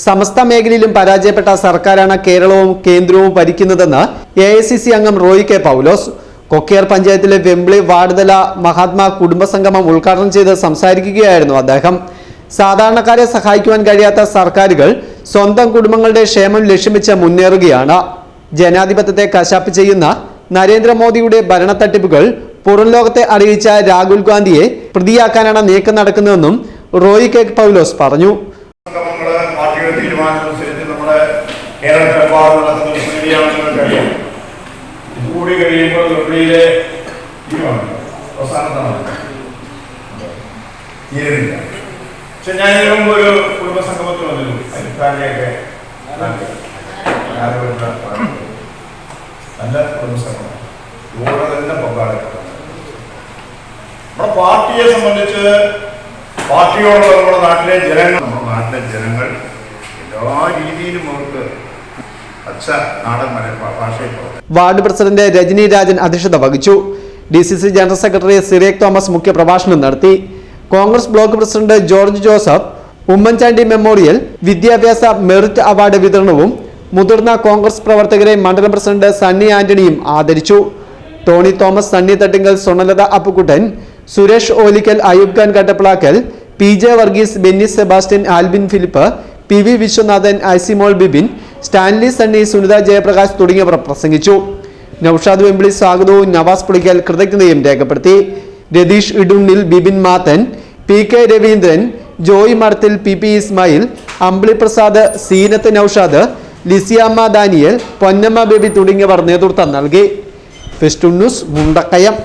സമസ്ത മേഖലയിലും പരാജയപ്പെട്ട സർക്കാരാണ് കേരളവും കേന്ദ്രവും ഭരിക്കുന്നതെന്ന് AICC അംഗം റോയി കെ പൗലോസ് കൊക്കിയാർ പഞ്ചായത്തിലെ വെമ്പിളി വാർഡുതല മഹാത്മാ കുടുംബസംഗമം ഉദ്ഘാടനം ചെയ്ത് സംസാരിക്കുകയായിരുന്നു അദ്ദേഹം. സാധാരണക്കാരെ സഹായിക്കുവാൻ കഴിയാത്ത സർക്കാരുകൾ സ്വന്തം കുടുംബങ്ങളുടെ ക്ഷേമം ലക്ഷ്യം വെച്ച് മുന്നേറുകയാണ്. ജനാധിപത്യത്തെ കശാപ്പ് ചെയ്യുന്ന നരേന്ദ്രമോദിയുടെ ഭരണത്തട്ടിപ്പുകൾ പുറം ലോകത്തെ അറിയിച്ച രാഹുൽ ഗാന്ധിയെ പ്രതിയാക്കാനാണ് നീക്കം നടക്കുന്നതെന്നും റോയി കെ പൗലോസ് പറഞ്ഞു. ഞാൻ ഒരു കുടുംബസംഗമത്തിൽ വന്നിരുന്നു. അരിക്കാനെയൊക്കെ നല്ല കുടുംബസംഗമം ഇവിടെ തന്നെ പങ്കാളിത്തം. നമ്മുടെ പാർട്ടിയെ സംബന്ധിച്ച് പാർട്ടിയോടുള്ള നമ്മുടെ നാട്ടിലെ ജനങ്ങൾ എല്ലാ രീതിയിലും അവർക്ക് അച്ഛ നാടൻ ഭാഷയിൽ. വാർഡ് പ്രസിഡന്റ് രജനി രാജൻ അധ്യക്ഷത വഹിച്ചു. DCC general secretary Cyriac Thomas മുഖ്യപ്രഭാഷണം നടത്തി. Congress block president George Joseph Oommen Chandy memorial വിദ്യാഭ്യാസ മെറിറ്റ് അവാർഡ് വിതരണവും മുതിർന്ന കോൺഗ്രസ് പ്രവർത്തകരെ മണ്ഡലം പ്രസിഡന്റ് സണ്ണി ആന്റണിയും ആദരിച്ചു. ടോണി തോമസ്, സണ്ണി തട്ടിങ്കൽ, സ്വർണലത അപ്പുക്കുട്ടൻ, സുരേഷ് ഓലിക്കൽ, അയൂബ് ഖാൻ കട്ടപ്പളാക്കൽ, PJ വർഗീസ്, ബെന്നി സെബാസ്റ്റ്യൻ, ആൽബിൻ ഫിലിപ്പ്, PV വിശ്വനാഥൻ, ഐസിമോൾ ബിബിൻ, സ്റ്റാൻലി സണ്ണി, സുനിത ജയപ്രകാശ് തുടങ്ങിയവർ പ്രസംഗിച്ചു. നൌഷാദ് വെമ്പിളി സ്വാഗതവും നവാസ് പുളിക്കൽ കൃതജ്ഞതയും രേഖപ്പെടുത്തി. രതീഷ് ഇടുണ്ണിൽ, ബിബിൻ മാത്തൻ, PK രവീന്ദ്രൻ, ജോയ് മർത്തിൽ, PP ഇസ്മായിൽ, അമ്പിളി പ്രസാദ്, സീനത്ത് നൌഷാദ്, ലിസിയമ്മ ദാനിയൽ, പൊന്നമ്മ ബേബി തുടങ്ങിയവർ നേതൃത്വം നൽകി. Festoon news, Mundakayam.